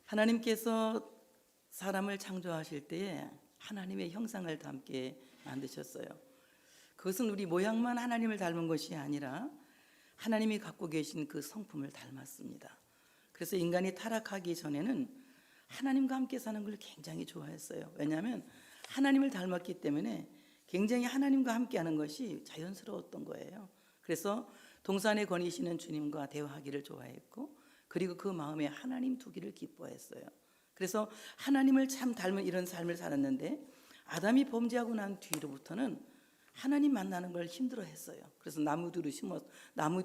하나님께서 사람을 창조하실 때에 하나님의 형상을 담게 만드셨어요. 그것은 우리 모양만 하나님을 닮은 것이 아니라 하나님이 갖고 계신 그 성품을 닮았습니다. 그래서 인간이 타락하기 전에는 하나님과 함께 사는 걸 굉장히 좋아했어요. 왜냐하면 하나님을 닮았기 때문에 굉장히 하나님과 함께 하는 것이 자연스러웠던 거예요. 그래서 동산에 거니시는 주님과 대화하기를 좋아했고, 그리고 그 마음에 하나님 두기를 기뻐했어요. 그래서 하나님을 참 닮은 이런 삶을 살았는데, 아담이 범죄하고 난 뒤로부터는 하나님 만나는 걸 힘들어했어요. 그래서 나무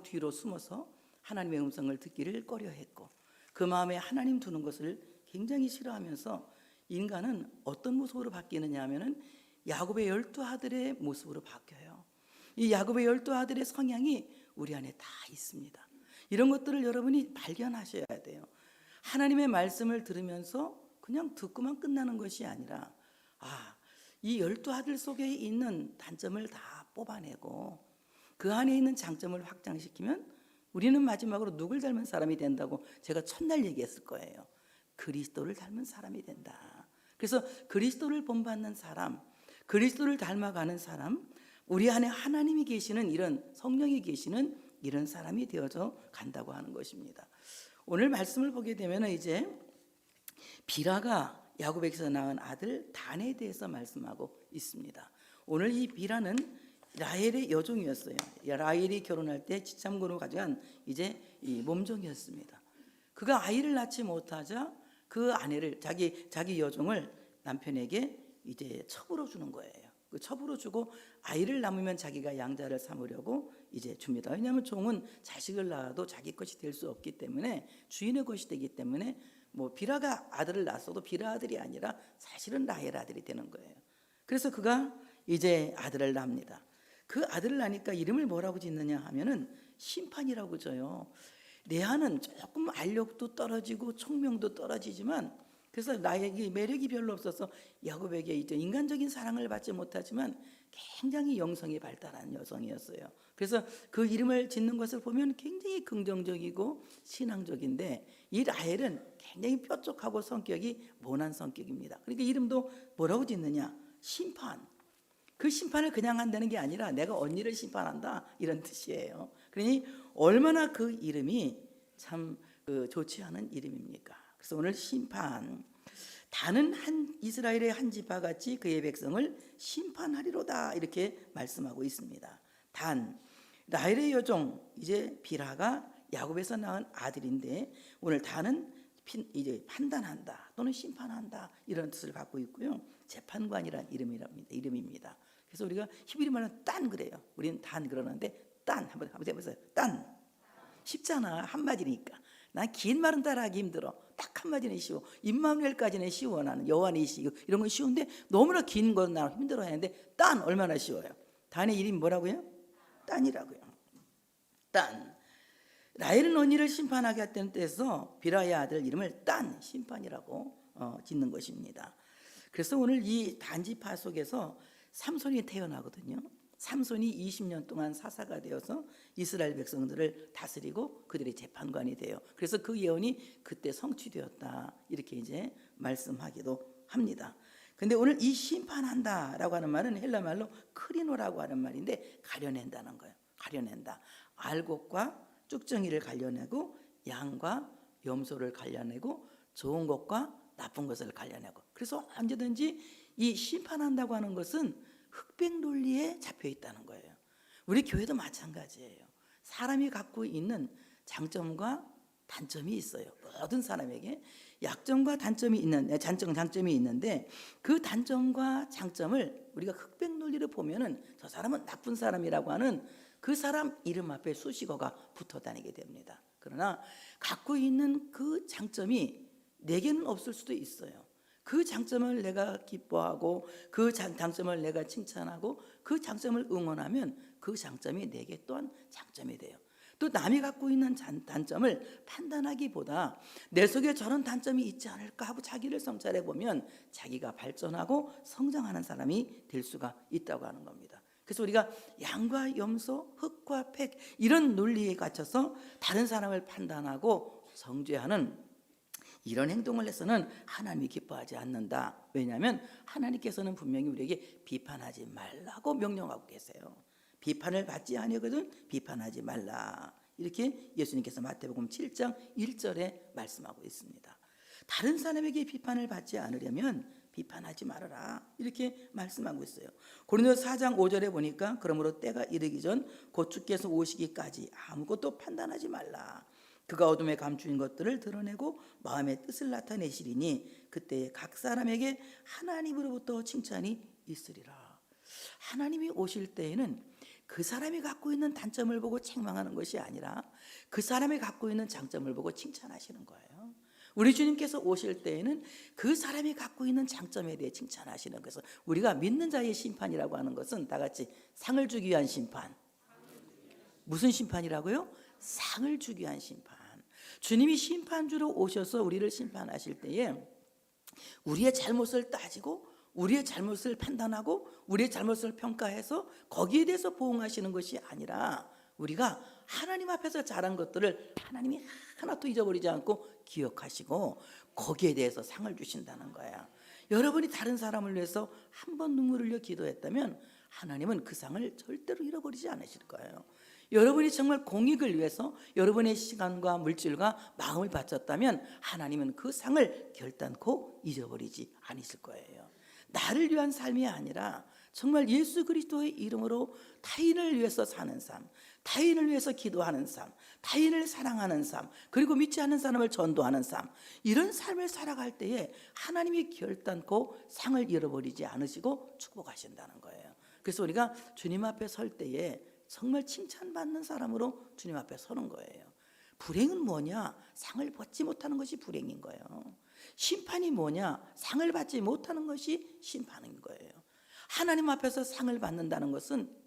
뒤로 숨어서 하나님의 음성을 듣기를 꺼려했고, 그 마음에 하나님 두는 것을 굉장히 싫어하면서 인간은 어떤 모습으로 바뀌느냐 하면은 야곱의 12아들의 모습으로 바뀌어요. 이 야곱의 12아들의 성향이 우리 안에 다 있습니다. 이런 것들을 여러분이 발견하셔야 돼요. 하나님의 말씀을 들으면서 그냥 듣고만 끝나는 것이 아니라, 이 12아들 속에 있는 단점을 다 뽑아내고 그 안에 있는 장점을 확장시키면 우리는 마지막으로 누굴 닮은 사람이 된다고 제가 첫날 얘기했을 거예요. 그리스도를 닮은 사람이 된다. 그래서 그리스도를 본받는 사람, 그리스도를 닮아가는 사람, 우리 안에 하나님이 계시는, 이런 성령이 계시는 이런 사람이 되어져 간다고 하는 것입니다. 오늘 말씀을 보게 되면 이제 비라가 야곱에게서 낳은 아들 단에 대해서 말씀하고 있습니다. 오늘 이 비라는 라헬의 여종이었어요. 라헬이 결혼할 때 지참금으로 가져간 이제 이 몸종이었습니다. 그가 아이를 낳지 못하자 그 아내를, 자기 여종을 남편에게 이제 첩으로 주는 거예요. 그 첩으로 주고 아이를 낳으면 자기가 양자를 삼으려고 이제 줍니다. 왜냐하면 종은 자식을 낳아도 자기 것이 될 수 없기 때문에, 주인의 것이 되기 때문에, 비라가 아들을 낳았어도 비라 아들이 아니라 사실은 라헬 아들이 되는 거예요. 그래서 그가 이제 아들을 낳습니다. 그 아들을 낳으니까 이름을 뭐라고 짓느냐 하면은 심판이라고 져요. 레아는 조금 알력도 떨어지고 총명도 떨어지지만, 그래서 나에게 매력이 별로 없어서 야곱에게 이제 인간적인 사랑을 받지 못하지만 굉장히 영성이 발달한 여성이었어요. 그래서 그 이름을 짓는 것을 보면 굉장히 긍정적이고 신앙적인데, 이 라헬은 굉장히 뾰족하고 성격이 모난 성격입니다. 그러니까 이름도 뭐라고 짓느냐? 심판. 그 심판을 그냥 한다는 게 아니라 내가 언니를 심판한다, 이런 뜻이에요. 그러니 얼마나 그 이름이 참 좋지 않은 이름입니까? 그래서 오늘 심판, 단은 이스라엘의 한 지파같이 그의 백성을 심판하리로다, 이렇게 말씀하고 있습니다. 단, 라헬의 여종 이제 비라가 야곱에서 낳은 아들인데, 오늘 단은 이제 판단한다 또는 심판한다, 이런 뜻을 갖고 있고요. 재판관이라는 이름입니다. 그래서 우리가 히브리 말은 딴 그래요. 우리는 단 그러는데, 딴 한번 해보세요. 딴 쉽잖아, 한마디니까. 난 긴 말은 따라하기 힘들어. 딱 한마디는 쉬워. 임마누엘까지는 쉬워. 나는 여호와니시 이런 건 쉬운데 너무나 긴 건 나는 힘들어 하는데, 딴 얼마나 쉬워요. 단의 이름이 뭐라고요? 딴이라고요. 딴. 라헬은 언니를 심판하게 했던 때에서 비라의 아들 이름을 딴, 심판이라고 짓는 것입니다. 그래서 오늘 이 단지파 속에서 삼손이 태어나거든요. 삼손이 20년 동안 사사가 되어서 이스라엘 백성들을 다스리고 그들의 재판관이 돼요. 그래서 그 예언이 그때 성취되었다, 이렇게 이제 말씀하기도 합니다. 근데 오늘 이 심판한다라고 하는 말은 헬라 말로 크리노라고 하는 말인데, 가려낸다는 거예요. 가려낸다. 알곡과 쭉정이를 갈려내고, 양과 염소를 갈려내고, 좋은 것과 나쁜 것을 갈려내고. 그래서 언제든지 이 심판한다고 하는 것은 흑백 논리에 잡혀 있다는 거예요. 우리 교회도 마찬가지예요. 사람이 갖고 있는 장점과 단점이 있어요. 모든 사람에게 약점과 단점이 있는데, 그 단점과 장점을 우리가 흑백 논리를 보면은 저 사람은 나쁜 사람이라고 하는 그 사람 이름 앞에 수식어가 붙어 다니게 됩니다. 그러나 갖고 있는 그 장점이 내게는 없을 수도 있어요. 그 장점을 내가 기뻐하고, 그 장점을 내가 칭찬하고, 그 장점을 응원하면 그 장점이 내게 또한 장점이 돼요. 또 남이 갖고 있는 단점을 판단하기보다 내 속에 저런 단점이 있지 않을까 하고 자기를 성찰해 보면 자기가 발전하고 성장하는 사람이 될 수가 있다고 하는 겁니다. 그래서 우리가 양과 염소, 흙과 팩, 이런 논리에 갇혀서 다른 사람을 판단하고 정죄하는 이런 행동을 해서는 하나님이 기뻐하지 않는다. 왜냐하면 하나님께서는 분명히 우리에게 비판하지 말라고 명령하고 계세요. 비판을 받지 아니거든 비판하지 말라. 이렇게 예수님께서 마태복음 7장 1절에 말씀하고 있습니다. 다른 사람에게 비판을 받지 않으려면 비판하지 말아라. 이렇게 말씀하고 있어요. 고린도서 4장 5절에 보니까 그러므로 때가 이르기 전 곧 주께서 오시기까지 아무것도 판단하지 말라. 그가 어둠에 감추인 것들을 드러내고 마음의 뜻을 나타내시리니 그때 각 사람에게 하나님으로부터 칭찬이 있으리라. 하나님이 오실 때에는 그 사람이 갖고 있는 단점을 보고 책망하는 것이 아니라 그 사람이 갖고 있는 장점을 보고 칭찬하시는 거예요. 우리 주님께서 오실 때에는 그 사람이 갖고 있는 장점에 대해 칭찬하시는 것은 우리가 믿는 자의 심판이라고 하는 것은 다 같이 상을 주기 위한 심판. 무슨 심판이라고요? 상을 주기 위한 심판. 주님이 심판주로 오셔서 우리를 심판하실 때에 우리의 잘못을 따지고 우리의 잘못을 판단하고 우리의 잘못을 평가해서 거기에 대해서 보응하시는 것이 아니라 우리가 하나님 앞에서 잘한 것들을 하나님이 하나도 잊어버리지 않고 기억하시고 거기에 대해서 상을 주신다는 거야. 여러분이 다른 사람을 위해서 한 번 눈물을 흘려 기도했다면 하나님은 그 상을 절대로 잃어버리지 않으실 거예요. 여러분이 정말 공익을 위해서 여러분의 시간과 물질과 마음을 바쳤다면 하나님은 그 상을 결단코 잊어버리지 않으실 거예요. 나를 위한 삶이 아니라 정말 예수 그리스도의 이름으로 타인을 위해서 사는 삶, 타인을 위해서 기도하는 삶, 타인을 사랑하는 삶, 그리고 믿지 않는 사람을 전도하는 삶, 이런 삶을 살아갈 때에 하나님이 결단코 상을 잃어버리지 않으시고 축복하신다는 거예요. 그래서 우리가 주님 앞에 설 때에 정말 칭찬받는 사람으로 주님 앞에 서는 거예요. 불행은 뭐냐? 상을 받지 못하는 것이 불행인 거예요. 심판이 뭐냐? 상을 받지 못하는 것이 심판인 거예요. 하나님 앞에서 상을 받는다는 것은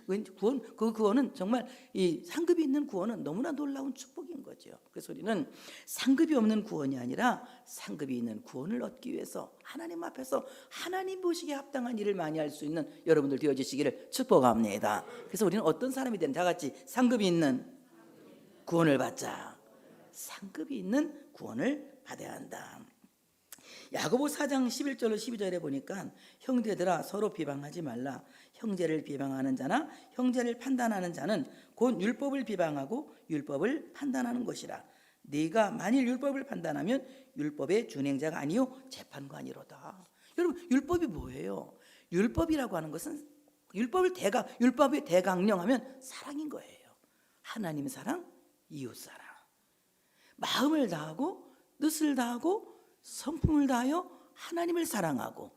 큰 구원, 그 구원은 정말 이 상급이 있는 구원은 너무나 놀라운 축복인 거죠. 그래서 우리는 상급이 없는 구원이 아니라 상급이 있는 구원을 얻기 위해서 하나님 앞에서 하나님 보시기에 합당한 일을 많이 할 수 있는 여러분들 되어주시기를 축복합니다. 그래서 우리는 어떤 사람이 되는 다 같이 상급이 있는 구원을 받자. 상급이 있는 구원을 받아야 한다. 야고보 4장 11절로 12절에 보니까 형제들아 서로 비방하지 말라. 형제를 비방하는 자나 형제를 판단하는 자는 곧 율법을 비방하고 율법을 판단하는 것이라. 네가 만일 율법을 판단하면 율법의 준행자가 아니요 재판관이로다. 여러분 율법이 뭐예요? 율법이라고 하는 것은 율법의 대강령하면 사랑인 거예요. 하나님 사랑, 이웃 사랑. 마음을 다하고 뜻을 다하고 성품을 다하여 하나님을 사랑하고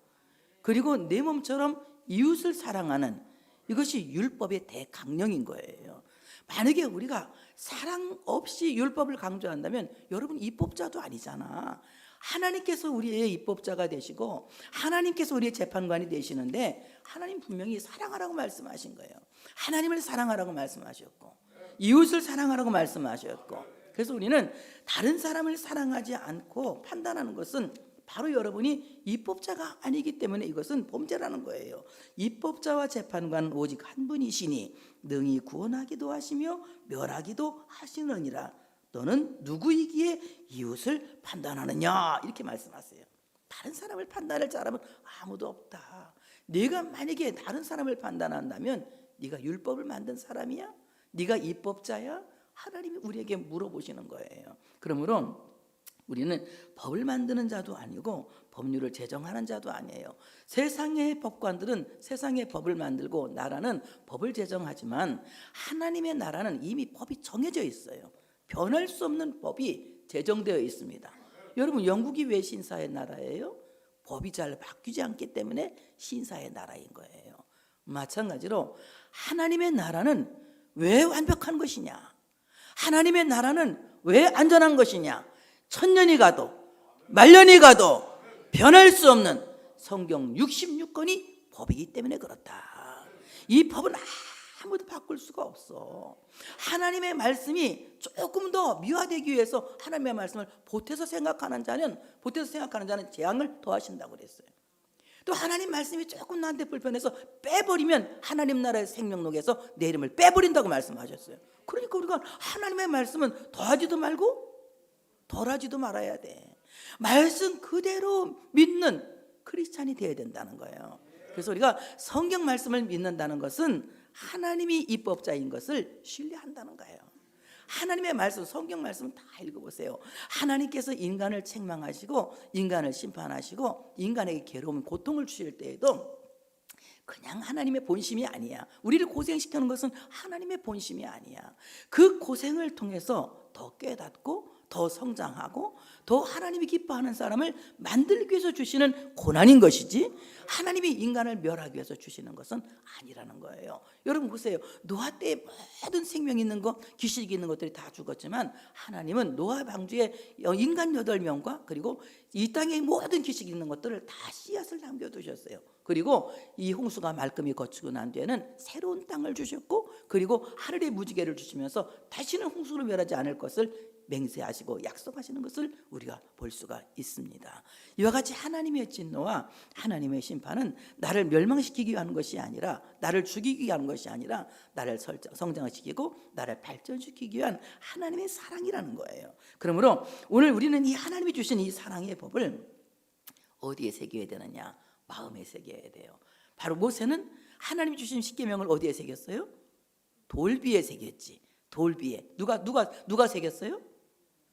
그리고 내 몸처럼 이웃을 사랑하는 이것이 율법의 대강령인 거예요. 만약에 우리가 사랑 없이 율법을 강조한다면 여러분 입법자도 아니잖아. 하나님께서 우리의 입법자가 되시고 하나님께서 우리의 재판관이 되시는데 하나님 분명히 사랑하라고 말씀하신 거예요. 하나님을 사랑하라고 말씀하셨고 이웃을 사랑하라고 말씀하셨고 그래서 우리는 다른 사람을 사랑하지 않고 판단하는 것은 바로 여러분이 입법자가 아니기 때문에 이것은 범죄라는 거예요. 입법자와 재판관은 오직 한 분이시니 능히 구원하기도 하시며 멸하기도 하시느니라. 너는 누구이기에 이웃을 판단하느냐 이렇게 말씀하세요. 다른 사람을 판단할 사람은 아무도 없다. 네가 만약에 다른 사람을 판단한다면 네가 율법을 만든 사람이야? 네가 입법자야? 하나님이 우리에게 물어보시는 거예요. 그러므로 우리는 법을 만드는 자도 아니고 법률을 제정하는 자도 아니에요. 세상의 법관들은 세상의 법을 만들고 나라는 법을 제정하지만 하나님의 나라는 이미 법이 정해져 있어요. 변할 수 없는 법이 제정되어 있습니다. 여러분 영국이 왜 신사의 나라예요? 법이 잘 바뀌지 않기 때문에 신사의 나라인 거예요. 마찬가지로 하나님의 나라는 왜 완벽한 것이냐? 하나님의 나라는 왜 안전한 것이냐? 천년이 가도 만년이 가도 변할 수 없는 성경 66권이 법이기 때문에 그렇다. 이 법은 아무도 바꿀 수가 없어. 하나님의 말씀이 조금 더 미화되기 위해서 하나님의 말씀을 보태서 생각하는 자는 재앙을 더하신다고 그랬어요. 또 하나님 말씀이 조금 나한테 불편해서 빼버리면 하나님 나라의 생명록에서 내 이름을 빼버린다고 말씀하셨어요. 그러니까 우리가 하나님의 말씀은 더하지도 말고 덜하지도 말아야 돼. 말씀 그대로 믿는 크리스찬이 되어야 된다는 거예요. 그래서 우리가 성경 말씀을 믿는다는 것은 하나님이 입법자인 것을 신뢰한다는 거예요. 하나님의 말씀, 성경 말씀 다 읽어보세요. 하나님께서 인간을 책망하시고 인간을 심판하시고 인간에게 괴로움, 고통을 주실 때에도 그냥 하나님의 본심이 아니야. 우리를 고생시키는 것은 하나님의 본심이 아니야. 그 고생을 통해서 더 깨닫고 더 성장하고 더 하나님이 기뻐하는 사람을 만들기 위해서 주시는 고난인 것이지 하나님이 인간을 멸하기 위해서 주시는 것은 아니라는 거예요. 여러분 보세요. 노아 때에 모든 생명 있는 것, 기식 있는 것들이 다 죽었지만 하나님은 노아 방주에 인간 8명과 그리고 이 땅에 모든 기식 있는 것들을 다 씨앗을 남겨두셨어요. 그리고 이 홍수가 말끔히 거치고 난 뒤에는 새로운 땅을 주셨고 그리고 하늘의 무지개를 주시면서 다시는 홍수를 멸하지 않을 것을 맹세하시고 약속하시는 것을 우리가 볼 수가 있습니다. 이와 같이 하나님의 진노와 하나님의 심판은 나를 멸망시키기 위한 것이 아니라 나를 죽이기 위한 것이 아니라 나를 성장시키고 나를 발전시키기 위한 하나님의 사랑이라는 거예요. 그러므로 오늘 우리는 이 하나님이 주신 이 사랑의 법을 어디에 새겨야 되느냐? 마음에 새겨야 돼요. 바로 모세는 하나님이 주신 십계명을 어디에 새겼어요? 돌비에 새겼지. 돌비에. 누가 새겼어요?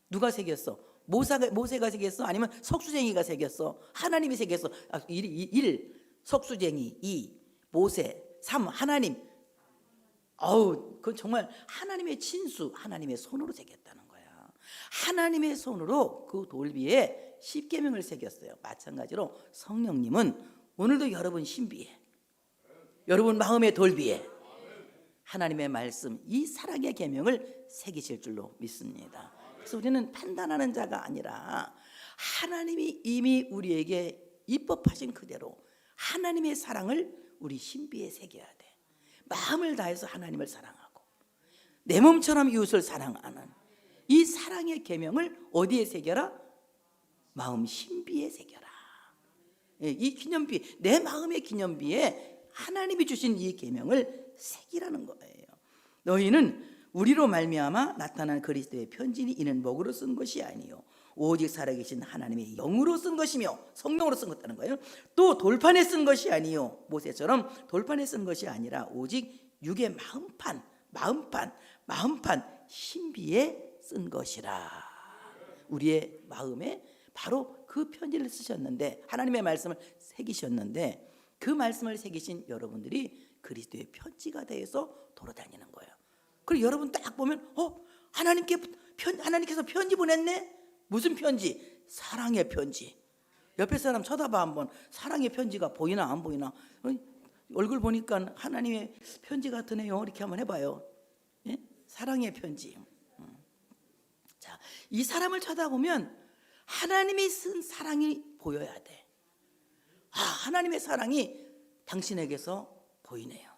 누가 새겼어? 모세가 새겼어? 아니면 석수쟁이가 새겼어? 하나님이 새겼어. 1 석수쟁이, 2 모세, 3 하나님. 그건 정말 하나님의 친수, 하나님의 손으로 새겼다는 거야. 하나님의 손으로 그 돌비에 십계명을 새겼어요. 마찬가지로 성령님은 오늘도 여러분 신비에, 여러분 마음의 돌비에 하나님의 말씀, 이 사랑의 계명을 새기실 줄로 믿습니다. 그래서 우리는 판단하는 자가 아니라 하나님이 이미 우리에게 입법하신 그대로 하나님의 사랑을 우리 신비에 새겨야 돼. 마음을 다해서 하나님을 사랑하고 내 몸처럼 이웃을 사랑하는 이 사랑의 계명을 어디에 새겨라? 마음 신비에 새겨라. 이 기념비, 내 마음의 기념비에 하나님이 주신 이 계명을 새기라는 거예요. 너희는 우리로 말미암아 나타난 그리스도의 편지니 이는 목으로 쓴 것이 아니요 오직 살아계신 하나님의 영으로 쓴 것이며 성령으로 쓴 것다는 거예요. 또 돌판에 쓴 것이 아니요 모세처럼 돌판에 쓴 것이 아니라 오직 육의 마음판 신비에 쓴 것이라. 우리의 마음에 바로 그 편지를 쓰셨는데 하나님의 말씀을 새기셨는데 그 말씀을 새기신 여러분들이 그리스도의 편지가 되어서 돌아다니는 거예요. 그리고 여러분 딱 보면 하나님께서 편지 보냈네? 무슨 편지? 사랑의 편지. 옆에 사람 쳐다봐 한번. 사랑의 편지가 보이나 안 보이나? 얼굴 보니까 하나님의 편지 같으네요. 이렇게 한번 해봐요. 예? 사랑의 편지. 자, 이 사람을 쳐다보면 하나님이 쓴 사랑이 보여야 돼. 하나님의 사랑이 당신에게서 보이네요.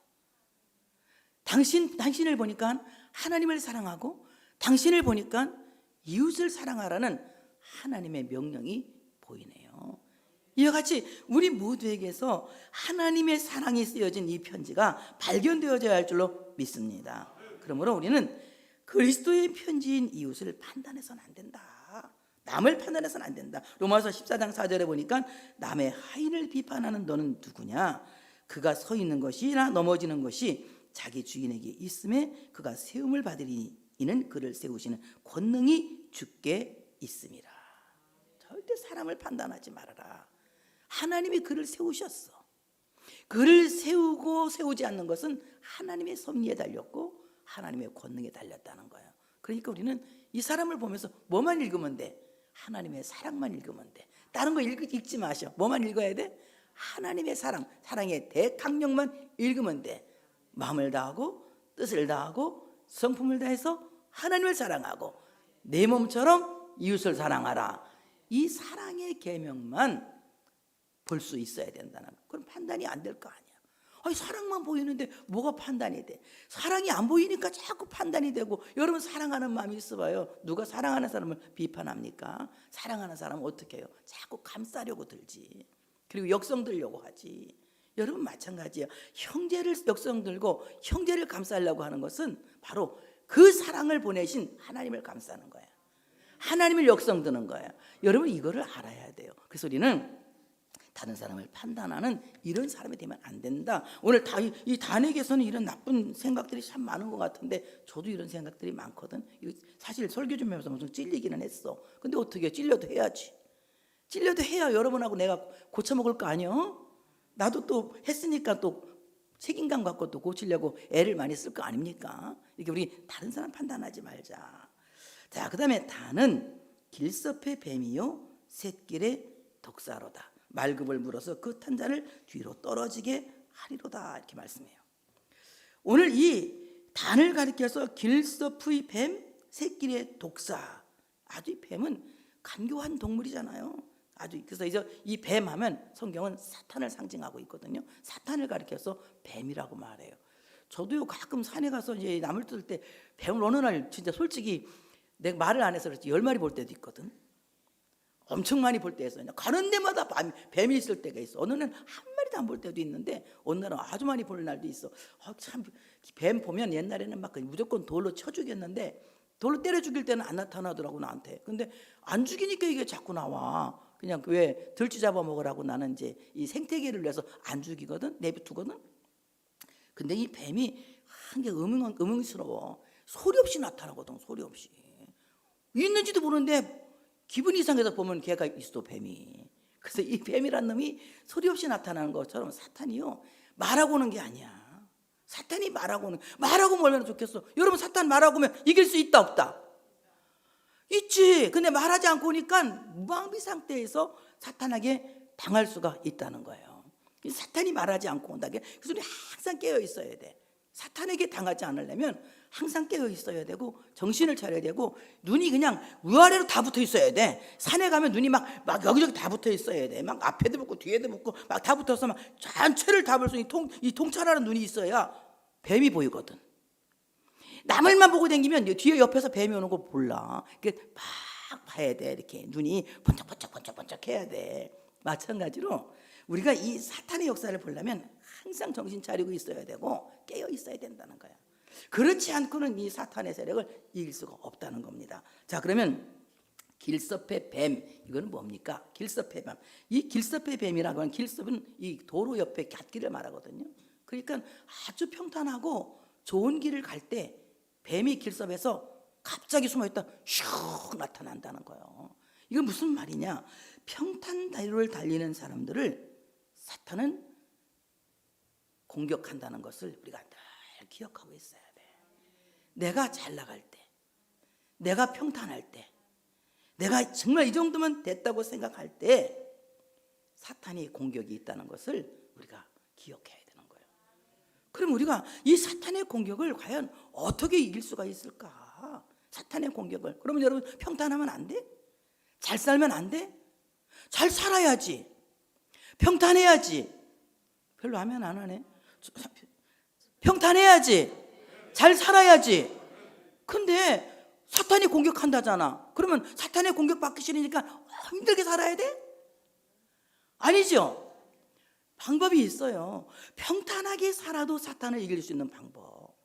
당신을 보니까 하나님을 사랑하고 당신을 보니까 이웃을 사랑하라는 하나님의 명령이 보이네요. 이와 같이 우리 모두에게서 하나님의 사랑이 쓰여진 이 편지가 발견되어져야 할 줄로 믿습니다. 그러므로 우리는 그리스도의 편지인 이웃을 판단해서는 안 된다. 남을 판단해서는 안 된다. 로마서 14장 4절에 보니까 남의 하인을 비판하는 너는 누구냐? 그가 서 있는 것이나 넘어지는 것이 자기 주인에게 있음에 그가 세움을 받으리니 이는 그를 세우시는 권능이 주께 있음이라. 절대 사람을 판단하지 말아라. 하나님이 그를 세우셨어. 그를 세우고 세우지 않는 것은 하나님의 섭리에 달렸고 하나님의 권능에 달렸다는 거예요. 그러니까 우리는 이 사람을 보면서 뭐만 읽으면 돼? 하나님의 사랑만 읽으면 돼. 다른 거 읽지 마셔. 뭐만 읽어야 돼? 하나님의 사랑의 대강령만 읽으면 돼. 마음을 다하고 뜻을 다하고 성품을 다해서 하나님을 사랑하고 내 몸처럼 이웃을 사랑하라. 이 사랑의 계명만 볼 수 있어야 된다는 거. 그럼 판단이 안 될 거 아니야. 사랑만 보이는데 뭐가 판단이 돼? 사랑이 안 보이니까 자꾸 판단이 되고. 여러분 사랑하는 마음이 있어봐요. 누가 사랑하는 사람을 비판합니까? 사랑하는 사람은 어떻게 해요? 자꾸 감싸려고 들지. 그리고 역성 들려고 하지. 여러분 마찬가지예요. 형제를 역성 들고 형제를 감싸려고 하는 것은 바로 그 사랑을 보내신 하나님을 감싸는 거야. 하나님을 역성드는 거예요. 여러분 이거를 알아야 돼요. 그래서 우리는 다른 사람을 판단하는 이런 사람이 되면 안 된다. 오늘 이 단에게서는 이런 나쁜 생각들이 참 많은 것 같은데 저도 이런 생각들이 많거든. 사실 설교 좀 하면서 무슨 찔리기는 했어. 근데 어떻게 찔려도 해야지. 찔려도 해야 여러분하고 내가 고쳐먹을 거 아니요? 나도 또 했으니까 또 책임감 갖고 또 고치려고 애를 많이 쓸 거 아닙니까? 이렇게 우리 다른 사람 판단하지 말자. 자, 그 다음에 단은 길섭의 뱀이요 샛길의 독사로다. 말급을 물어서 그 탄 자를 뒤로 떨어지게 하리로다. 이렇게 말씀해요. 오늘 이 단을 가리켜서 길섭의 뱀, 샛길의 독사. 아주 이 뱀은 간교한 동물이잖아요. 아주 그래서 이제 이 뱀 하면 성경은 사탄을 상징하고 있거든요. 사탄을 가리켜서 뱀이라고 말해요. 저도요 가끔 산에 가서 이제 나물 뜰 때 뱀을 어느 날 진짜 솔직히 내가 말을 안 해서 그렇지 10마리 볼 때도 있거든. 엄청 많이 볼 때 있어요. 가는 데마다 뱀이 있을 때가 있어. 어느 날은 한 마리도 안 볼 때도 있는데 어느 날은 아주 많이 볼 날도 있어. 참 뱀 보면 옛날에는 막 무조건 돌로 쳐 죽였는데 돌로 때려 죽일 때는 안 나타나더라고 나한테. 근데 안 죽이니까 이게 자꾸 나와. 그냥 왜 들쥐 잡아 먹으라고 나는 이제 이 생태계를 위해서 안 죽이거든, 내비두거든. 근데 이 뱀이 한 게 음흉스러워. 소리 없이 나타나거든, 소리 없이. 있는지도 모르는데 기분 이상해서 보면 걔가 있어, 뱀이. 그래서 이 뱀이란 놈이 소리 없이 나타나는 것처럼 사탄이요 말하고 오는 게 아니야. 사탄이 말하고 얼마나 좋겠어. 여러분 사탄 말하고 오면 이길 수 있다 없다? 있지. 근데 말하지 않고 오니까 무방비 상태에서 사탄에게 당할 수가 있다는 거예요. 사탄이 말하지 않고 온다게. 그래서 우리 항상 깨어 있어야 돼. 사탄에게 당하지 않으려면 항상 깨어 있어야 되고 정신을 차려야 되고 눈이 그냥 위아래로 다 붙어 있어야 돼. 산에 가면 눈이 막 여기저기 다 붙어 있어야 돼. 막 앞에도 붙고 뒤에도 붙고 막 다 붙어서 막 전체를 다 볼 수 있는 이 통찰하는 눈이 있어야 뱀이 보이거든. 남을만 보고 다니면 뒤에 옆에서 뱀이 오는 거 몰라. 이렇게 막 봐야 돼. 이렇게 눈이 번쩍번쩍 해야 돼. 마찬가지로 우리가 이 사탄의 역사를 보려면 항상 정신 차리고 있어야 되고 깨어 있어야 된다는 거야. 그렇지 않고는 이 사탄의 세력을 이길 수가 없다는 겁니다. 자, 그러면 길섭의 뱀, 이거는 뭡니까? 길섭의 뱀. 이 길섭의 뱀이라고 하는 길섭은 이 도로 옆에 갓길을 말하거든요. 그러니까 아주 평탄하고 좋은 길을 갈 때 뱀이 길섭에서 갑자기 숨어있다 슉 나타난다는 거예요. 이건 무슨 말이냐? 평탄 다리를 달리는 사람들을 사탄은 공격한다는 것을 우리가 늘 기억하고 있어야 돼. 내가 잘 나갈 때, 내가 평탄할 때, 내가 정말 이 정도면 됐다고 생각할 때 사탄이 공격이 있다는 것을 우리가 기억해야 되는 거예요. 그럼 우리가 이 사탄의 공격을 과연 어떻게 이길 수가 있을까? 사탄의 공격을. 그러면 여러분 평탄하면 안 돼? 잘 살면 안 돼? 잘 살아야지. 평탄해야지. 별로 하면 안 하네. 평탄해야지. 잘 살아야지. 근데 사탄이 공격한다잖아. 그러면 사탄의 공격받기 싫으니까 힘들게 살아야 돼? 아니죠. 방법이 있어요. 평탄하게 살아도 사탄을 이길 수 있는 방법.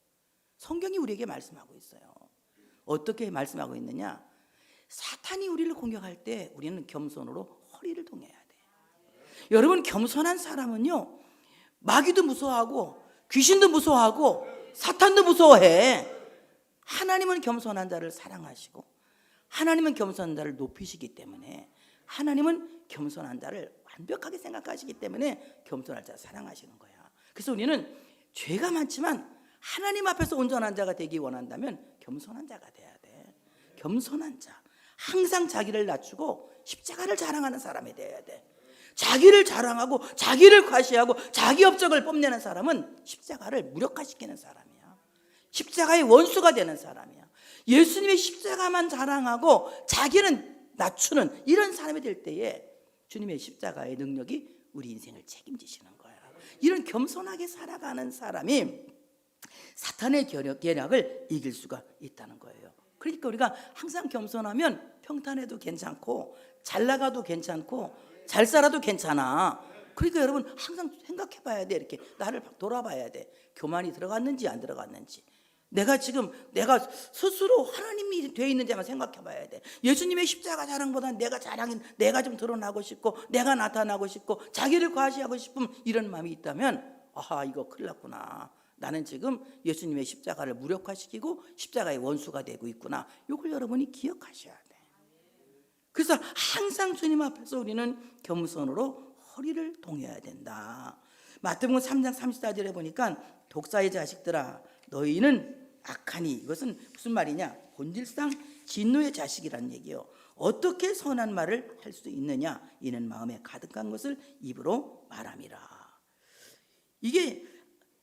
성경이 우리에게 말씀하고 있어요. 어떻게 말씀하고 있느냐? 사탄이 우리를 공격할 때 우리는 겸손으로 허리를 동여야 돼. 여러분 겸손한 사람은요 마귀도 무서워하고 귀신도 무서워하고 사탄도 무서워해. 하나님은 겸손한 자를 사랑하시고 하나님은 겸손한 자를 높이시기 때문에 하나님은 겸손한 자를 완벽하게 생각하시기 때문에 겸손한 자를 사랑하시는 거야. 그래서 우리는 죄가 많지만 하나님 앞에서 온전한 자가 되기 원한다면 겸손한 자가 돼야 돼. 겸손한 자. 항상 자기를 낮추고 십자가를 자랑하는 사람이 돼야 돼. 자기를 자랑하고 자기를 과시하고 자기 업적을 뽐내는 사람은 십자가를 무력화시키는 사람이야. 십자가의 원수가 되는 사람이야. 예수님의 십자가만 자랑하고 자기는 낮추는 이런 사람이 될 때에 주님의 십자가의 능력이 우리 인생을 책임지시는 거야. 이런 겸손하게 살아가는 사람이 사탄의 계략을 이길 수가 있다는 거예요. 그러니까 우리가 항상 겸손하면 평탄해도 괜찮고 잘 나가도 괜찮고 잘 살아도 괜찮아. 그러니까 여러분 항상 생각해 봐야 돼. 이렇게 나를 돌아봐야 돼. 교만이 들어갔는지 안 들어갔는지, 내가 스스로 하나님이 되어 있는지만 생각해 봐야 돼. 예수님의 십자가 자랑보다 내가 좀 드러나고 싶고, 내가 나타나고 싶고, 자기를 과시하고 싶은 이런 마음이 있다면, 아하, 이거 큰일 났구나. 나는 지금 예수님의 십자가를 무력화시키고 십자가의 원수가 되고 있구나. 이걸 여러분이 기억하셔야 돼. 그래서 항상 주님 앞에서 우리는 겸손으로 허리를 동여야 된다. 마태복음 3장 34절에 보니까 독사의 자식들아 너희는 악하니, 이것은 무슨 말이냐, 본질상 진노의 자식이란 얘기요. 어떻게 선한 말을 할 수 있느냐, 이는 마음에 가득한 것을 입으로 말함이라. 이게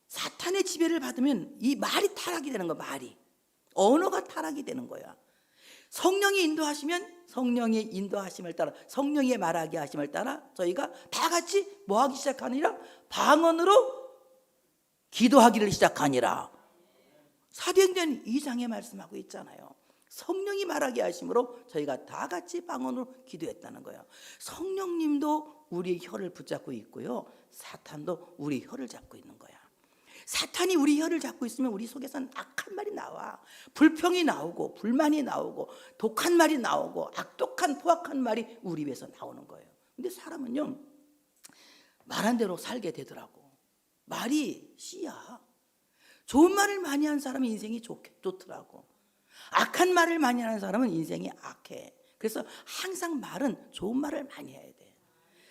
사탄의 지배를 받으면 이 말이 타락이 되는 거야. 말이, 언어가 타락이 되는 거야. 성령이 인도하시면 성령의 인도하심을 따라, 성령의 말하게 하심을 따라 저희가 다 같이 뭐 하기 시작하니라? 방언으로 기도하기를 시작하니라. 사도행전 2장에 말씀하고 있잖아요. 성령이 말하게 하심으로 저희가 다 같이 방언으로 기도했다는 거예요. 성령님도 우리의 혀를 붙잡고 있고요, 사탄도 우리 혀를 잡고 있는 거야. 사탄이 우리 혀를 잡고 있으면 우리 속에서는 악한 말이 나와. 불평이 나오고, 불만이 나오고, 독한 말이 나오고, 악독한 포악한 말이 우리 입에서 나오는 거예요. 근데 사람은요, 말한 대로 살게 되더라고. 말이 씨야. 좋은 말을 많이 하는 사람은 인생이 좋더라고. 악한 말을 많이 하는 사람은 인생이 악해. 그래서 항상 말은 좋은 말을 많이 해야 돼.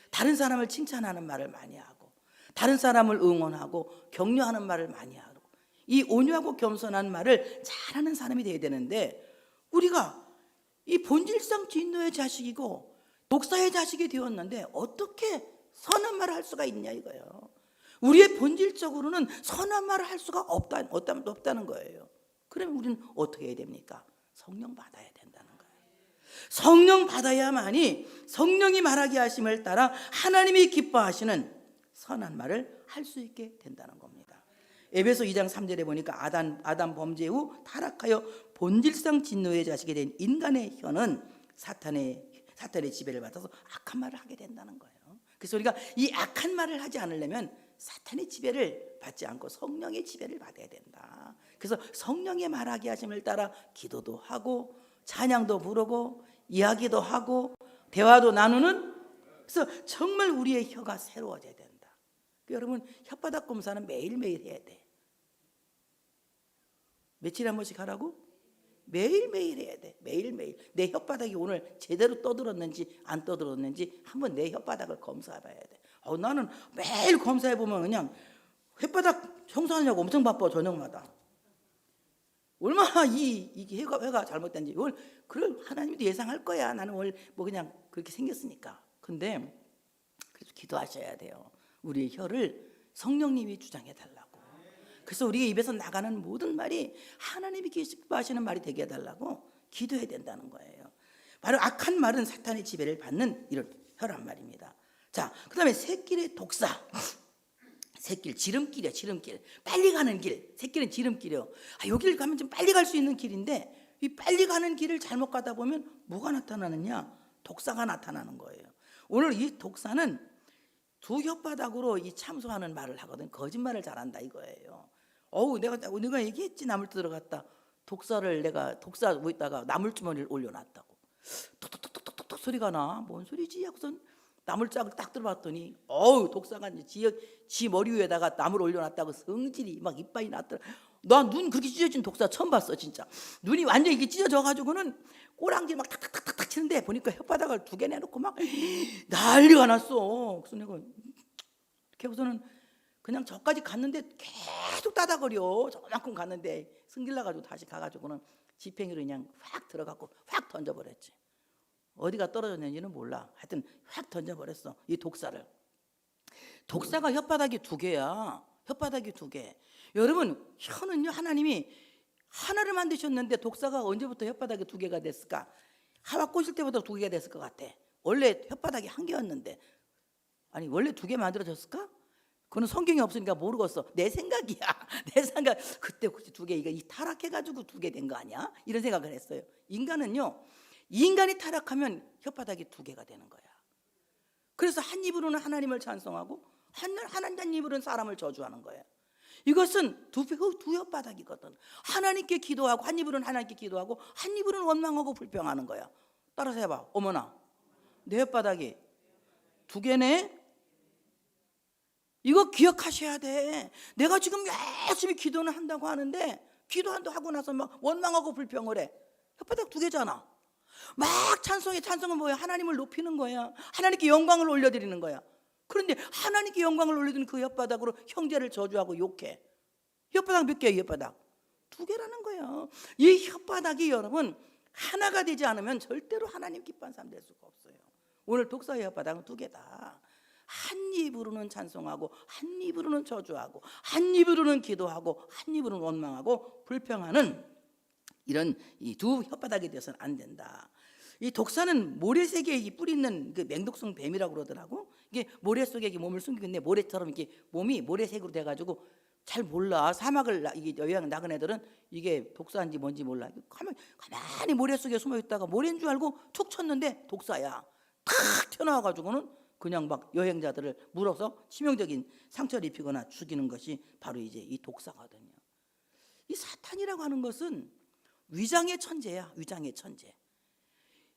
다른 사람을 칭찬하는 말을 많이 하고, 다른 사람을 응원하고 격려하는 말을 많이 하고, 이 온유하고 겸손한 말을 잘하는 사람이 돼야 되는데, 우리가 이 본질상 진노의 자식이고 독사의 자식이 되었는데 어떻게 선한 말을 할 수가 있냐 이거예요. 우리의 본질적으로는 선한 말을 할 수가 없다는 거예요. 그러면 우리는 어떻게 해야 됩니까? 성령 받아야 된다는 거예요. 성령 받아야만이 성령이 말하게 하심을 따라 하나님이 기뻐하시는 선한 말을 할 수 있게 된다는 겁니다. 에베소 2장 3절에 보니까 아담 범죄 후 타락하여 본질상 진노의 자식이 된 인간의 혀는 사탄의 지배를 받아서 악한 말을 하게 된다는 거예요. 그래서 우리가 이 악한 말을 하지 않으려면 사탄의 지배를 받지 않고 성령의 지배를 받아야 된다. 그래서 성령의 말하게 하심을 따라 기도도 하고 찬양도 부르고 이야기도 하고 대화도 나누는, 그래서 정말 우리의 혀가 새로워져야 된다. 여러분, 혓바닥 검사는 매일매일 해야 돼. 며칠에 한 번씩 하라고? 매일매일 해야 돼. 매일매일 내 혓바닥이 오늘 제대로 떠들었는지 안 떠들었는지 한번 내 혓바닥을 검사해 봐야 돼. 나는 매일 검사해 보면 그냥 혓바닥 청소하느냐고 엄청 바빠. 저녁마다 얼마나 이게 회가 잘못된지 이걸 그걸 하나님도 예상할 거야. 나는 원래 뭐 그냥 그렇게 생겼으니까. 근데 그래서 기도하셔야 돼요. 우리의 혀를 성령님이 주장해 달라고. 그래서 우리의 입에서 나가는 모든 말이 하나님이 기뻐하시는 말이 되게 해달라고 기도해야 된다는 거예요. 바로 악한 말은 사탄의 지배를 받는 이런 혀란 말입니다. 자, 그 다음에 새길의 독사. 새길, 지름길이야, 지름길. 빨리 가는 길. 새길은 지름길이요. 여기를 가면 좀 빨리 갈 수 있는 길인데, 이 빨리 가는 길을 잘못 가다 보면 뭐가 나타나느냐? 독사가 나타나는 거예요. 오늘 이 독사는 두 혓바닥으로 이 참소하는 말을 하거든. 거짓말을 잘한다 이거예요. 내가 얘기했지, 나물 들어갔다. 독사 위에다가 나물주머니를 올려놨다고. 톡톡톡톡톡 소리가 나. 뭔 소리지? 하고선 나물짝을 딱 들어봤더니 독사가 지 머리 위에다가 나물 올려놨다고 성질이 막 이빨이 났더라. 나 눈 그렇게 찢어진 독사 처음 봤어. 진짜 눈이 완전히 이렇게 찢어져가지고는 꼬랑지 막 탁탁탁탁 치는데 보니까 혓바닥을 두 개 내놓고 막 난리가 났어. 그래서 내가 이렇게 하고서는 그냥 저까지 갔는데 계속 따다거려. 저만큼 갔는데 승질나가지고 다시 가가지고는 지팽이로 그냥 확 들어가고 확 던져버렸지. 어디가 떨어졌는지는 몰라. 하여튼 확 던져버렸어, 이 독사를. 독사가 혓바닥이 두 개야. 혓바닥이 두 개. 여러분, 혀는요, 하나님이 하나를 만드셨는데 독사가 언제부터 혓바닥이 두 개가 됐을까? 하와 꼬실 때부터 두 개가 됐을 것 같아. 원래 혓바닥이 한 개였는데, 아니 원래 두 개 만들어졌을까? 그건 성경이 없으니까 모르겠어. 내 생각이야. 내 생각. 그때 혹시 두 개, 이거 타락해가지고 두 개 된 거 아니야? 이런 생각을 했어요. 인간이 타락하면 혓바닥이 두 개가 되는 거야. 그래서 한 입으로는 하나님을 찬송하고 한 입으로는 사람을 저주하는 거야. 이것은 두 혓바닥이거든. 하나님께 기도하고 한 입으로는 하나님께 기도하고 한 입으로는 원망하고 불평하는 거야. 따라서 해봐. 어머나, 내 혓바닥이 두 개네. 이거 기억하셔야 돼. 내가 지금 열심히 기도는 한다고 하는데 기도한다고 하고 나서 막 원망하고 불평을 해. 혓바닥 두 개잖아. 막 찬송은 뭐야? 하나님을 높이는 거야. 하나님께 영광을 올려드리는 거야. 그런데 하나님께 영광을 올려드리는 그 혓바닥으로 형제를 저주하고 욕해. 혓바닥 몇 개야? 혓바닥 두 개라는 거야. 이 혓바닥이 여러분 하나가 되지 않으면 절대로 하나님 기뻐하는 사람 될 수가 없어요. 오늘 독사의 혓바닥은 두 개다. 한 입으로는 찬송하고 한 입으로는 저주하고 한 입으로는 기도하고 한 입으로는 원망하고 불평하는 이런 이 두 혓바닥에 대해서는 안 된다. 이 독사는 모래 속에 뿌리 있는 그 맹독성 뱀이라고 그러더라고. 이게 모래 속에 몸을 숨기고 있는데 모래처럼 이렇게 몸이 모래색으로 돼가지고 잘 몰라. 사막을 이게 여행 나간 애들은 이게 독사인지 뭔지 몰라. 가만히 모래 속에 숨어 있다가 모래인 줄 알고 툭 쳤는데 독사야. 탁 튀어나와가지고는 그냥 막 여행자들을 물어서 치명적인 상처를 입히거나 죽이는 것이 바로 이제 이 독사거든요. 이 사탄이라고 하는 것은 위장의 천재야. 위장의 천재.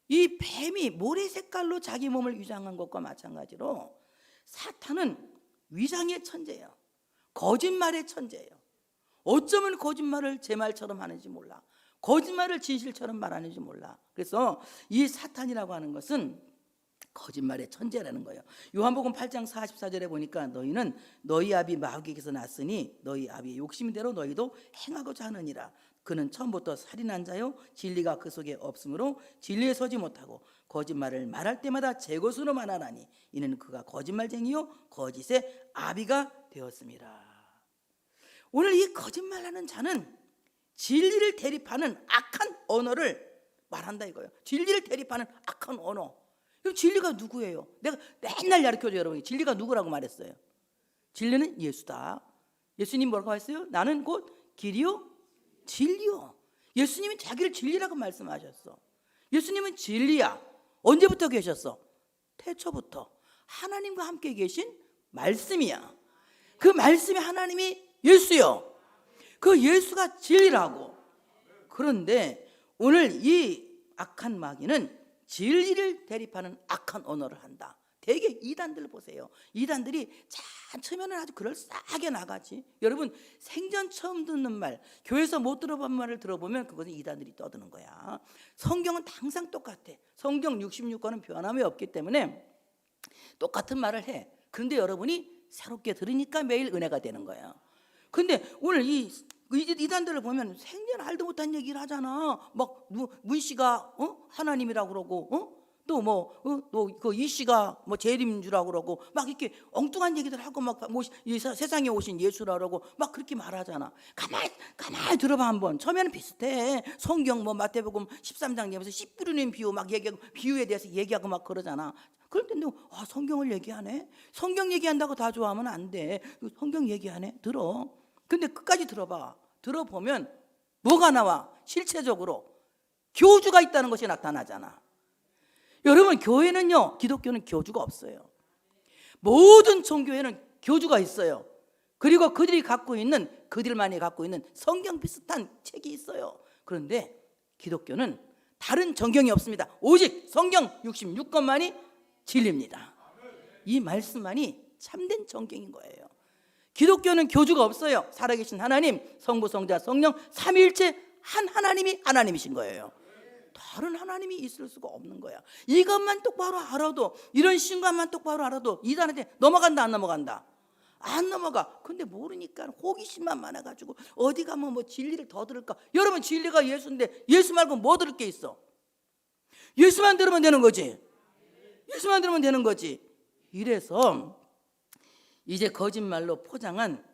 이 뱀이 모래 색깔로 자기 몸을 위장한 것과 마찬가지로 사탄은 위장의 천재예요. 거짓말의 천재예요. 어쩌면 거짓말을 제 말처럼 하는지 몰라. 거짓말을 진실처럼 말하는지 몰라. 그래서 이 사탄이라고 하는 것은 거짓말의 천재라는 거예요. 요한복음 8장 44절에 보니까 너희는 너희 아비 마귀에게서 났으니 너희 아비의 욕심대로 너희도 행하고자 하느니라. 그는 처음부터 살인한 자요 진리가 그 속에 없으므로 진리에 서지 못하고 거짓말을 말할 때마다 제 것으로 말하나니 이는 그가 거짓말쟁이요 거짓의 아비가 되었습니다. 오늘 이 거짓말하는 자는 진리를 대립하는 악한 언어를 말한다 이거예요. 진리를 대립하는 악한 언어. 그럼 진리가 누구예요? 내가 맨날 가르쳐줘요 여러분이. 진리가 누구라고 말했어요? 진리는 예수다. 예수님 뭐라고 했어요? 나는 곧 길이요 진리요. 예수님이 자기를 진리라고 말씀하셨어. 예수님은 진리야. 언제부터 계셨어? 태초부터 하나님과 함께 계신 말씀이야. 그 말씀이 하나님이 예수요. 그 예수가 진리라고. 그런데 오늘 이 악한 마귀는 진리를 대립하는 악한 언어를 한다. 대개 이단들 보세요. 이단들이 처음에는 아주 그럴싸하게 나가지. 여러분 생전 처음 듣는 말, 교회에서 못 들어본 말을 들어보면 그것은 이단들이 떠드는 거야. 성경은 항상 똑같아. 성경 66권은 변함이 없기 때문에 똑같은 말을 해. 그런데 여러분이 새롭게 들으니까 매일 은혜가 되는 거야. 근데 오늘 이 이단들을 보면 생전 알도 못한 얘기를 하잖아. 막 문 씨가 하나님이라고 그러고 또 그 이 씨가 뭐 재림인 줄라고 그러고 막 이렇게 엉뚱한 얘기들 하고 막 이 세상에 오신 예수라 그러고 막 그렇게 말하잖아. 가만히 들어봐 한번. 처음에는 비슷해. 성경 뭐 마태복음 13장 내면서 씨 뿌리는 비유 막 얘기하고 비유에 대해서 얘기하고 막 그러잖아. 그런데 성경을 얘기하네. 성경 얘기한다고 다 좋아하면 안 돼. 성경 얘기하네. 들어. 근데 끝까지 들어봐. 들어보면 뭐가 나와? 실체적으로 교주가 있다는 것이 나타나잖아. 여러분 교회는요, 기독교는 교주가 없어요. 모든 종교에는 교주가 있어요. 그리고 그들만이 갖고 있는 성경 비슷한 책이 있어요. 그런데 기독교는 다른 정경이 없습니다. 오직 성경 66권만이 진리입니다. 이 말씀만이 참된 정경인 거예요. 기독교는 교주가 없어요. 살아계신 하나님, 성부, 성자, 성령 삼위일체 한 하나님이 하나님이신 거예요. 다른 하나님이 있을 수가 없는 거야. 이것만 똑바로 알아도, 이런 신관만 똑바로 알아도 이단한테 넘어간다 안 넘어간다? 안 넘어가. 근데 모르니까 호기심만 많아가지고 어디 가면 뭐 진리를 더 들을까? 여러분 진리가 예수인데 예수 말고 뭐 들을 게 있어? 예수만 들으면 되는 거지. 예수만 들으면 되는 거지. 이래서 이제 거짓말로 포장한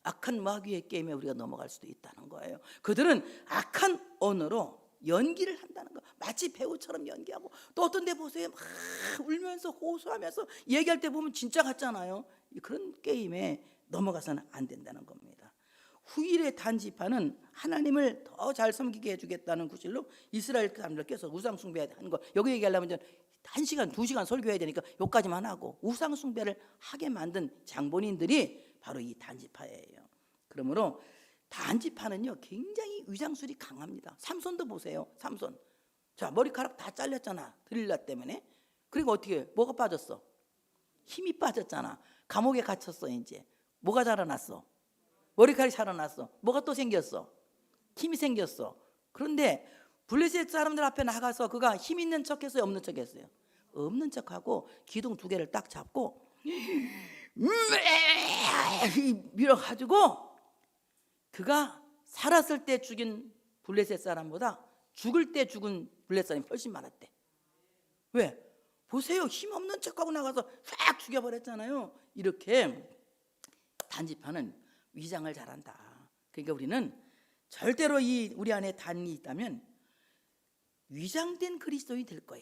악한 마귀의 게임에 우리가 넘어갈 수도 있다는 거예요. 그들은 악한 언어로 연기를 한다는 거. 마치 배우처럼 연기하고, 또 어떤 데 보세요, 막 울면서 호소하면서 얘기할 때 보면 진짜 같잖아요. 그런 게임에 넘어가서는 안 된다는 겁니다. 후일의 단지파는 하나님을 더 잘 섬기게 해주겠다는 구실로 이스라엘 사람들께서 우상 숭배하는 거, 여기 얘기하려면 이제 1시간 2시간 설교해야 되니까 여기까지만 하고, 우상 숭배를 하게 만든 장본인들이 바로 이 단지파예요. 그러므로 단지파는요 굉장히 위장술이 강합니다. 삼손도 보세요. 삼손. 자, 머리카락 다 잘렸잖아. 들릴라 때문에. 그리고 어떻게 해? 뭐가 빠졌어? 힘이 빠졌잖아. 감옥에 갇혔어. 이제 뭐가 자라났어? 머리카락이 자라났어. 뭐가 또 생겼어? 힘이 생겼어. 그런데 블레셋 사람들 앞에 나가서 그가 힘 있는 척 했어요? 없는 척 했어요? 없는 척하고 기둥 두 개를 딱 잡고 밀어가지고 그가 살았을 때 죽인 블레셋 사람보다 죽을 때 죽은 블레셋 사람이 훨씬 많았대. 왜? 보세요. 힘 없는 척하고 나가서 싹 죽여버렸잖아요. 이렇게 단지파는 위장을 잘한다. 그러니까 우리는 절대로 우리 안에 단이 있다면 위장된 그리스도인이 될 거야.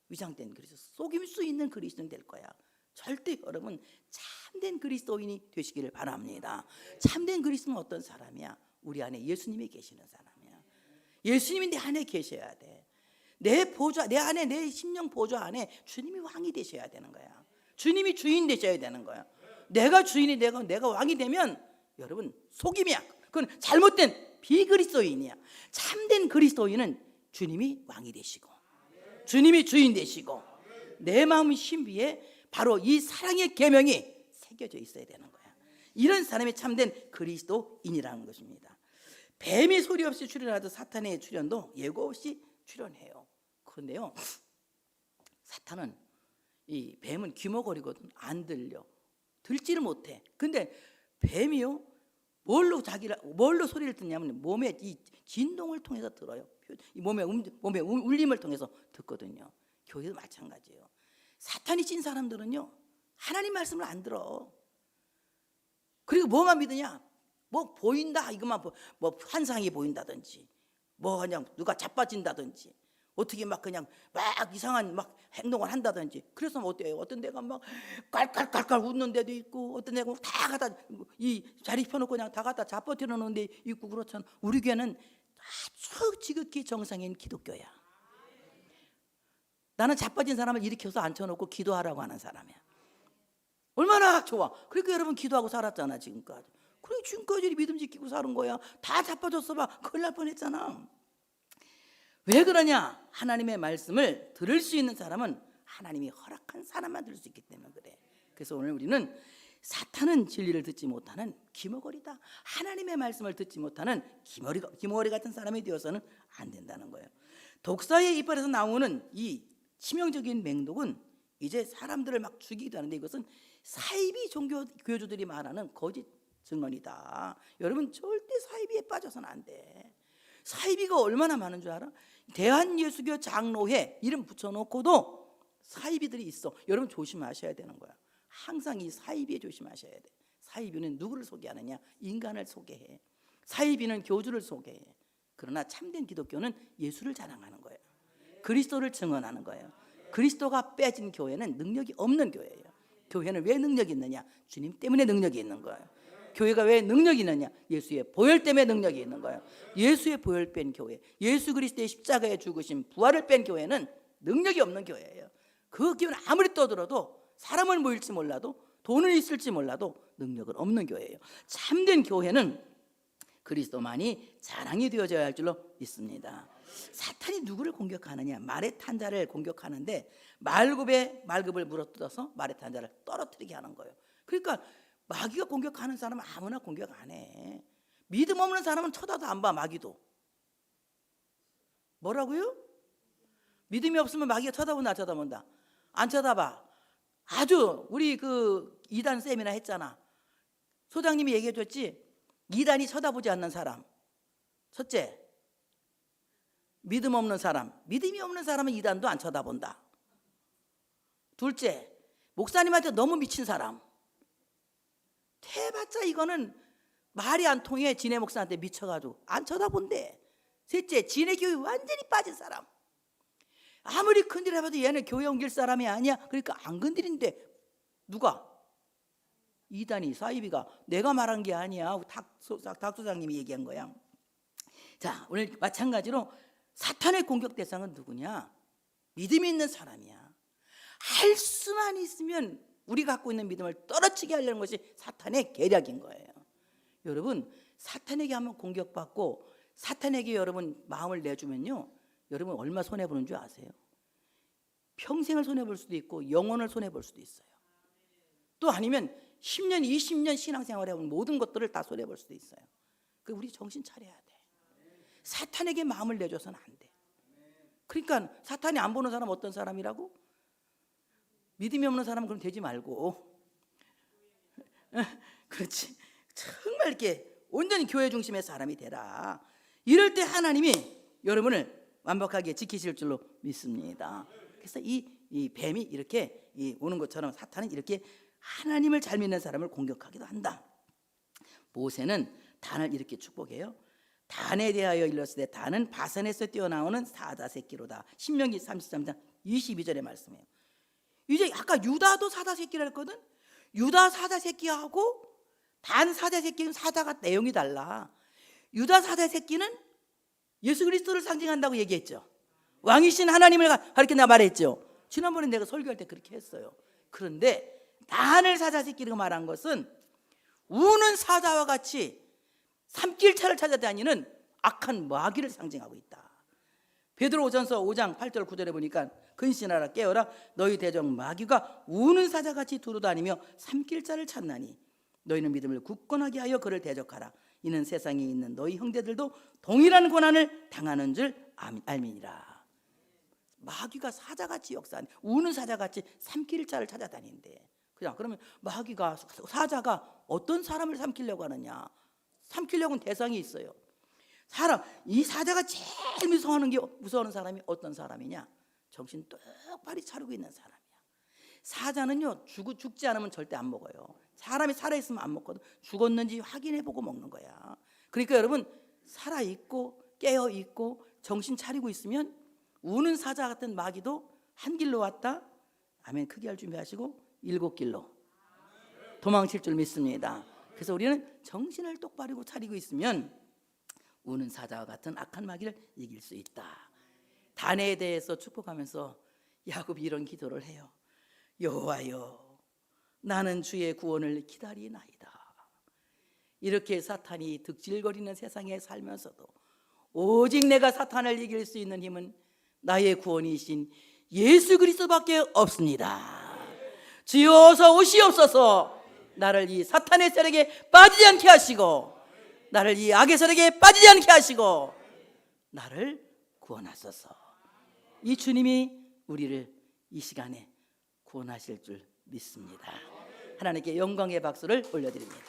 위장된 그리스도, 속임 수 있는 그리스도인이 될 거야. 절대 여러분 참된 그리스도인이 되시기를 바랍니다. 참된 그리스도는 어떤 사람이야? 우리 안에 예수님이 계시는 사람이야. 예수님이 내 안에 계셔야 돼. 내 보좌, 내 안에, 내 심령 보좌 안에 주님이 왕이 되셔야 되는 거야. 주님이 주인 되셔야 되는 거야. 내가 주인이 되고 내가 왕이 되면 여러분 속임이야. 그건 잘못된 비그리스도인이야. 참된 그리스도인은 주님이 왕이 되시고 주님이 주인 되시고 내 마음 신비에 바로 이 사랑의 계명이 새겨져 있어야 되는 거야. 이런 사람이 참된 그리스도인이라는 것입니다. 뱀이 소리 없이 출현하던 사탄의 출현도 예고 없이 출현해요. 그런데요, 사탄은 이 뱀은 귀머거리거든. 안 들려. 들지를 못해. 근데 뱀이요, 뭘로 소리를 듣냐면 몸의 이 진동을 통해서 들어요. 이 몸의 울림을 통해서 듣거든요. 교회도 마찬가지예요. 사탄이 찐 사람들은요 하나님 말씀을 안 들어. 그리고 뭐만 믿으냐? 뭐 보인다 이것만 뭐 환상이 보인다든지, 뭐 그냥 누가 자빠진다든지, 어떻게 막 그냥 막 이상한 막 행동을 한다든지. 그래서 어때요? 어떤 데가 막 깔깔깔깔 웃는 데도 있고, 어떤 데가 다 갖다 이 자리 펴놓고 그냥 다 갖다 자빠뜨려 놓은 데 있고 그렇잖아. 우리 교회는 아주 지극히 정상인 기독교야. 나는 자빠진 사람을 일으켜서 앉혀놓고 기도하라고 하는 사람이야. 얼마나 좋아. 그러니까 여러분 기도하고 살았잖아 지금까지. 그래 지금까지 믿음 지키고 사는 거야. 다 자빠졌어 봐. 큰일 날 뻔했잖아. 왜 그러냐? 하나님의 말씀을 들을 수 있는 사람은 하나님이 허락한 사람만 들을 수 있기 때문에 그래. 그래서 오늘 우리는 사탄은 진리를 듣지 못하는 기머거리다. 하나님의 말씀을 듣지 못하는 기머거리 같은 사람이 되어서는 안 된다는 거예요. 독사의 이빨에서 나오는 이 치명적인 맹독은 이제 사람들을 막 죽이기도 하는데, 이것은 사이비 종교 교주들이 말하는 거짓 증언이다. 여러분 절대 사이비에 빠져서는 안 돼. 사이비가 얼마나 많은 줄 알아? 대한예수교 장로회 이름 붙여놓고도 사이비들이 있어. 여러분 조심하셔야 되는 거야. 항상 이 사이비에 조심하셔야 돼. 사이비는 누구를 소개하느냐? 인간을 소개해. 사이비는 교주를 소개해. 그러나 참된 기독교는 예수를 자랑하는 거예요. 그리스도를 증언하는 거예요. 그리스도가 빼진 교회는 능력이 없는 교회예요. 교회는 왜 능력이 있느냐? 주님 때문에 능력이 있는 거예요. 교회가 왜 능력이 있느냐? 예수의 보혈 때문에 능력이 있는 거예요. 예수의 보혈 뺀 교회, 예수 그리스도의 십자가에 죽으신 부활을 뺀 교회는 능력이 없는 교회예요. 그 교회는 아무리 떠들어도 사람을 모일지 몰라도 돈은 있을지 몰라도 능력은 없는 교회예요. 참된 교회는 그리스도만이 자랑이 되어져야 할 줄로 믿습니다. 사탄이 누구를 공격하느냐? 말의 탄자를 공격하는데 말급을 물어뜯어서 말의 탄자를 떨어뜨리게 하는 거예요. 그러니까 마귀가 공격하는 사람은 아무나 공격 안 해. 믿음 없는 사람은 쳐다도 안 봐. 마귀도. 뭐라고요? 믿음이 없으면 마귀가 쳐다본다 안 쳐다본다? 안 쳐다봐. 아주 우리 그 이단 세미나 했잖아. 소장님이 얘기해 줬지. 이단이 쳐다보지 않는 사람. 첫째, 믿음 없는 사람. 믿음이 없는 사람은 이단도 안 쳐다본다. 둘째, 목사님한테 너무 미친 사람. 해봤자 이거는 말이 안 통해. 지네 목사한테 미쳐가지고 안 쳐다본대. 셋째, 지네 교회 완전히 빠진 사람. 아무리 큰일 해봐도 얘는 교회 옮길 사람이 아니야. 그러니까 안 건드린대. 누가? 이단이, 사이비가. 내가 말한 게 아니야. 닥 소장님이 얘기한 거야. 자, 오늘 마찬가지로 사탄의 공격 대상은 누구냐? 믿음이 있는 사람이야. 할 수만 있으면 우리가 갖고 있는 믿음을 떨어지게 하려는 것이 사탄의 계략인 거예요. 여러분 사탄에게 한번 공격받고 사탄에게 여러분 마음을 내주면요, 여러분 얼마 손해보는 줄 아세요? 평생을 손해볼 수도 있고 영혼을 손해볼 수도 있어요. 또 아니면 10년 20년 신앙생활에 온 모든 것들을 다 손해볼 수도 있어요. 그 우리 정신 차려야 돼. 사탄에게 마음을 내줘서는 안 돼. 그러니까 사탄이 안 보는 사람 어떤 사람이라고? 믿음이 없는 사람은 그럼 되지 말고 그렇지, 정말 이렇게 온전히 교회 중심의 사람이 되라. 이럴 때 하나님이 여러분을 완벽하게 지키실 줄로 믿습니다. 그래서 이 뱀이 이렇게 오는 것처럼 사탄은 이렇게 하나님을 잘 믿는 사람을 공격하기도 한다. 모세는 단을 이렇게 축복해요. 단에 대하여 일렀을 때 단은 바산에서 뛰어나오는 사자 새끼로다. 신명기 33장 22절의 말씀이에요. 이제 아까 유다도 사자 새끼라 했거든. 유다 사자 새끼하고 단 사자 새끼는 사자가 내용이 달라. 유다 사자 새끼는 예수 그리스도를 상징한다고 얘기했죠. 왕이신 하나님을 가르쳐 내가 말했죠. 지난번에 내가 설교할 때 그렇게 했어요. 그런데 단을 사자 새끼라고 말한 것은 우는 사자와 같이 삼킬차를 찾아다니는 악한 마귀를 상징하고 있다. 베드로전서 5장 8절 9절에 보니까 근신하라 깨어라 너희 대적 마귀가 우는 사자같이 두루다니며 삼킬자를 찾나니 너희는 믿음을 굳건하게 하여 그를 대적하라. 이는 세상에 있는 너희 형제들도 동일한 고난을 당하는 줄 알미니라. 마귀가 사자같이 역사하는, 우는 사자같이 삼킬자를 찾아다닌대. 그러면 마귀가, 사자가 어떤 사람을 삼키려고 하느냐? 삼키려고는 대상이 있어요. 이 사자가 제일 무서워하는 사람이 어떤 사람이냐? 정신 똑바로 차리고 있는 사람이야. 사자는요, 죽지 않으면 절대 안 먹어요. 사람이 살아있으면 안 먹거든. 죽었는지 확인해보고 먹는 거야. 그러니까 여러분, 살아있고 깨어있고 정신 차리고 있으면 우는 사자 같은 마귀도 한 길로 왔다, 아멘, 크게 할 준비하시고 7길로 도망칠 줄 믿습니다. 그래서 우리는 정신을 똑바로 차리고 있으면 우는 사자와 같은 악한 마귀를 이길 수 있다. 단에 대해서 축복하면서 야곱이 이런 기도를 해요. 여호와여, 나는 주의 구원을 기다리나이다. 이렇게 사탄이 득질거리는 세상에 살면서도 오직 내가 사탄을 이길 수 있는 힘은 나의 구원이신 예수 그리스도밖에 없습니다. 주여 어서 오시옵소서. 나를 이 사탄의 세력에 빠지지 않게 하시고 나를 이 악의 세력에 빠지지 않게 하시고 나를 구원하소서. 이 주님이 우리를 이 시간에 구원하실 줄 믿습니다. 하나님께 영광의 박수를 올려드립니다.